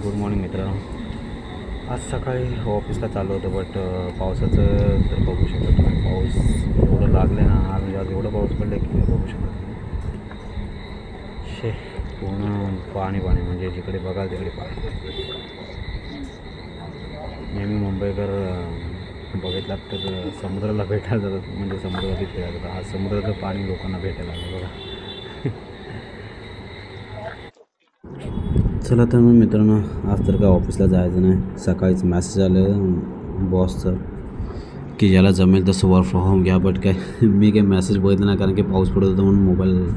Good morning मित्रांनो. आज सकाळी ऑफिसला चाललो होतो बट पावसाचं तर बघू शकत नाही. पाऊस एवढं लागले ना आज एवढं पाऊस पडलं की बघू शकत नाही. पूर्ण पाणी म्हणजे जिकडे बघाल तिकडे पाणी. नेहमी मुंबईकर बघितलात तर समुद्राला भेटायला जातात, म्हणजे समुद्राला फिरायला जातात. आज समुद्राचं पाणी लोकांना भेटायला लागलं बघा. चला तर मग मित्रांनो, आज तर काय ऑफिसला जायचं नाही. सकाळीच मेसेज आलं बॉसचं की ज्याला जमेल तसं वर्क फ्रॉम होम घ्या. बट काय मी काही मेसेज बघितलं नाही, कारण की पाऊस पडत होता म्हणून मोबाईल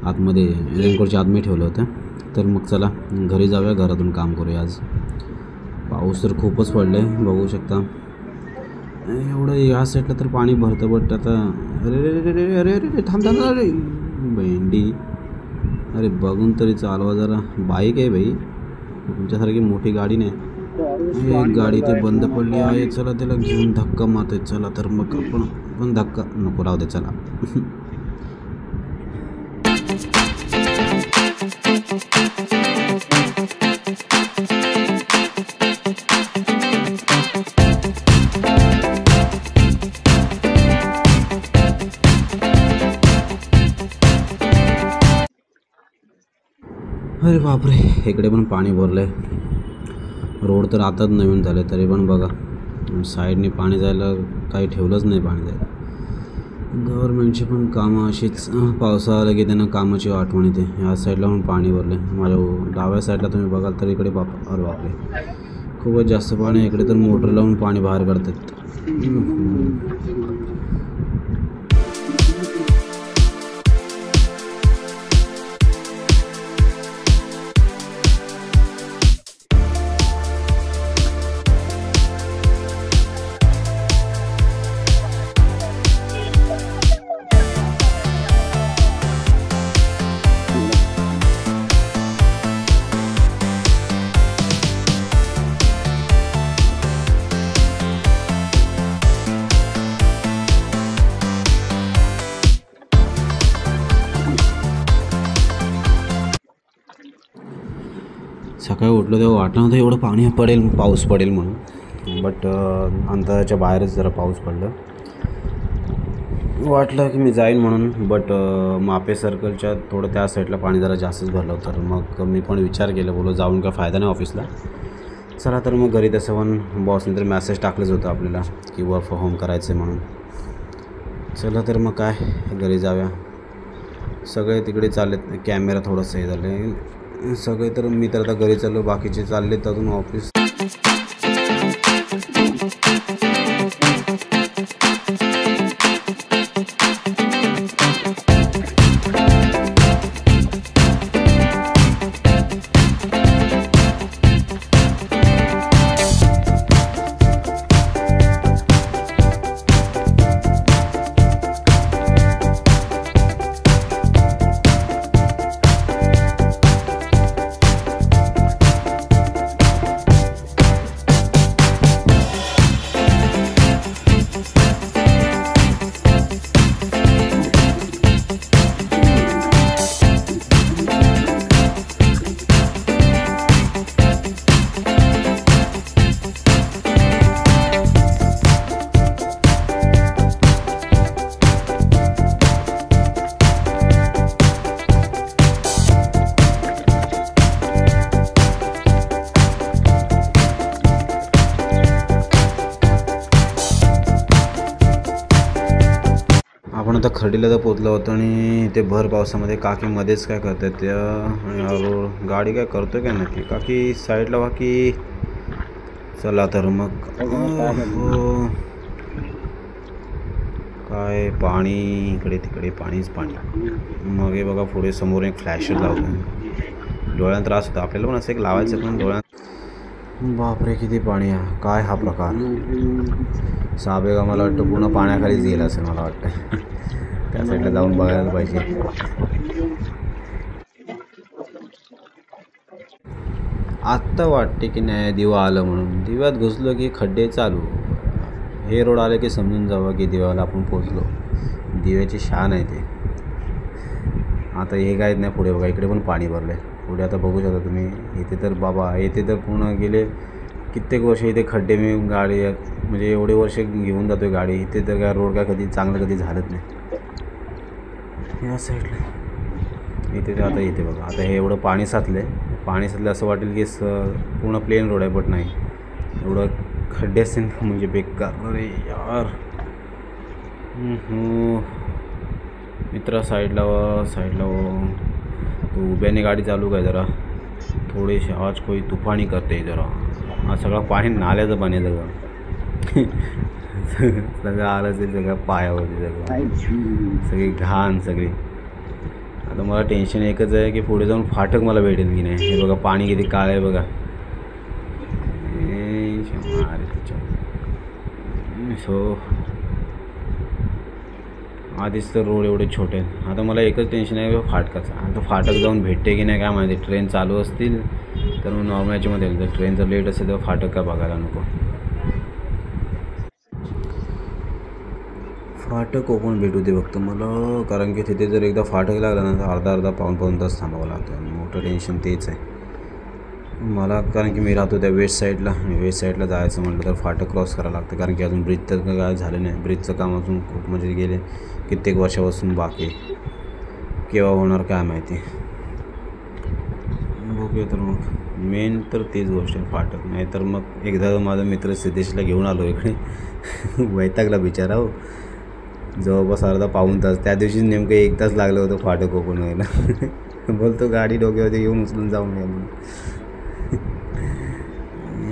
आतमध्ये रेनकोटच्या आतमध्ये ठेवलं होतं. तर मग चला घरी जाऊया, घरातून काम करूया. आज पाऊस तर खूपच पडलं आहे, बघू शकता. एवढं या साईडला तर पाणी भरतं. बट आता अरे थांब अरे भेंडी, अरे बघून तरी चालवा जरा. बाईक आहे भाई, तुमच्यासारखी मोठी गाडी नाही. एक गाडी ते बंद पडली आहे. चला त्याला घेऊन धक्का मारते. चला तर मग आपण पण धक्का नको राहू दे. चला अरे बापरे, इकडे पण पाणी भरलं आहे. रोड तर आताच नवीन झाले तरी पण बघा साईडने पाणी जायला काही ठेवलंच नाही. पाणी जायला गव्हर्मेंटची पण कामं अशीच. पावसाळा आलं की त्यांना कामाची आठवण येते. ह्या साईडला पण पाणी भरले. माझ्या डाव्या साईडला तुम्ही बघाल तर इकडे अरे बापरे खूपच जास्त पाणी. इकडे तर मोटर लावून पाणी बाहेर काढतात. सकाळी उठलो तेव्हा वाटलं नव्हतं एवढं पाणी पडेल, पाऊस पडेल म्हणून. बट अंदाजाच्या बाहेरच जरा पाऊस पडलं. वाटलं की मी जाईन म्हणून. बट मापे सर्कलच्या थोडं त्या साईडला पाणी जरा जास्तच भरलं होतं. तर मग मी पण विचार केला, बोलो जाऊन काय फायदा नाही ऑफिसला. चला तर मग घरी तसं पण बॉसने तर मॅसेज टाकलंच होतं आपल्याला की वर्क फ्रॉम होम करायचं आहे म्हणून. चला तर मग काय घरी जाऊया. सगळे तिकडे चाललेत. कॅमेरा थोडंसं हे झालं आहे सगळे. तर मी तर आता घरी चाललो, बाकीचे चाललेत अजून ऑफिस. आपण आता खर्डीला तर पोचलो होतो आणि ते भर पावसामध्ये काकी मध्येच काय करतात त्या गाडी काय करतो काय नक्की. काकी साईडला बाकी. चला तर मग काय पाणी इकडे तिकडे पाणीच पाणी. मग हे बघा पुढे समोर एक फ्लॅशर लावतो. डोळ्यात त्रास होतो आपल्याला पण असं एक लावायचं, पण डोळ्यात बापरे किती पाणी आहे. काय हा प्रकार. साबेगा मला वाटतं पूर्ण पाण्याखालीच गेला असेल मला वाटतं. त्या साईडला जाऊन बघायला पाहिजे. आत्ता वाटते की नाही दिवा आलं म्हणून. दिव्यात घुसलो की खड्डे चालू. हे रोड आले की समजून जावं की दिव्याला आपण पोचलो. दिव्याची शान आहे ते. आता हे काहीच नाही पुढे बघा, इकडे पण पाणी भरलं आहे. पुढे आता बघू शकता तुम्ही. इथे तर बाबा इथे तर पूर्ण गेले कित्येक वर्ष इथे खड्डे. मी गाडी म्हणजे एवढे वर्ष घेऊन जातो आहे गाडी. इथे तर काय रोड काय कधी चांगलं कधी झालंच नाही. या साईडला इथे तर आता इथे बघा आता हे एवढं पाणी साचलं असं वाटेल की पूर्ण प्लेन रोड आहे, बट नाही. एवढं खड्डे असतील म्हणजे बेकार. अरे यार मित्रा साईडला तू उभ्याने गाडी चालू काय जरा. थोडीशी आज कोई तुफानी करते जरा. हा सगळं पाणी नाल्याचं पाणी आहे सगळं. सगळं आलं असेल सगळं पायावरती सगळं सगळी घाण सगळी. आता मला टेन्शन एकच आहे की पुढे जाऊन फाटक मला भेटेल की नाही. हे बघा पाणी किती काळ आहे बघा. सो आधीच तर रोड एवढे छोटे आहेत. आता मला एकच टेन्शन आहे फाटकाचं. आता फाटक जाऊन भेटते की नाही काय माहिती. ट्रेन चालू असतील तर मग नॉर्मल याच्यामध्ये जर ट्रेन जर लेट असेल तर फाटक काय बघायला नको. फाटक ओपन भेटू दे फक्त मला, कारण की तिथे जर एकदा फाटक लागला ना तर अर्धा पाऊण तास थांबावं लागतं. मोठं टेन्शन तेच आहे मला, कारण की मी राहतो त्या वेस्ट साईडला जायचं म्हटलं तर फाटक क्रॉस करावं लागतं. कारण की अजून ब्रिज तर काय झालं नाही. ब्रिजचं काम अजून खूप म्हणजे गेले कित्येक वर्षापासून बाकी. केव्हा होणार काय माहिती. बघूया तर मग मेन तर तीच गोष्ट आहे फाटक. नाही तर मग एकदा माझा मित्र सिद्धेशला घेऊन आलो इकडे. वैतागला बिचारा हो. जवळपास अर्धा पाऊण तास. त्या दिवशी नेमकं 1 तास लागलं होतं फाटक ओपन व्हायला. बोलतो गाडी डोक्यावरती घेऊन उचलून जाऊन या म्हणून.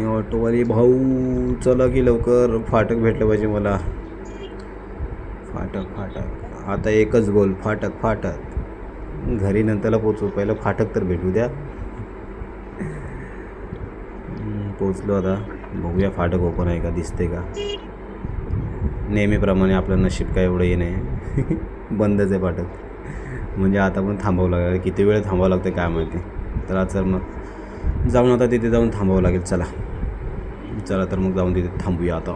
ऑटोवाली भाऊ चला की लवकर फाटक भेटलं पाहिजे मला. फाटक आता एकच गोल. फाटक घरी नंतरला पोचू, पहिलं फाटक तर भेटू द्या. पोचलो आता. बघूया फाटक ओपन आहे का, दिसते का. नेहमीप्रमाणे आपलं नशीब काय एवढं हे नाही. बंदच आहे फाटक. म्हणजे आता पण थांबावं लागेल. किती वेळ थांबावं लागतं काय माहिती. तर चल मग जाऊन आता तिथे जाऊन थांबावं लागेल. चला तर मग जाऊन तिथे थांबूया आता.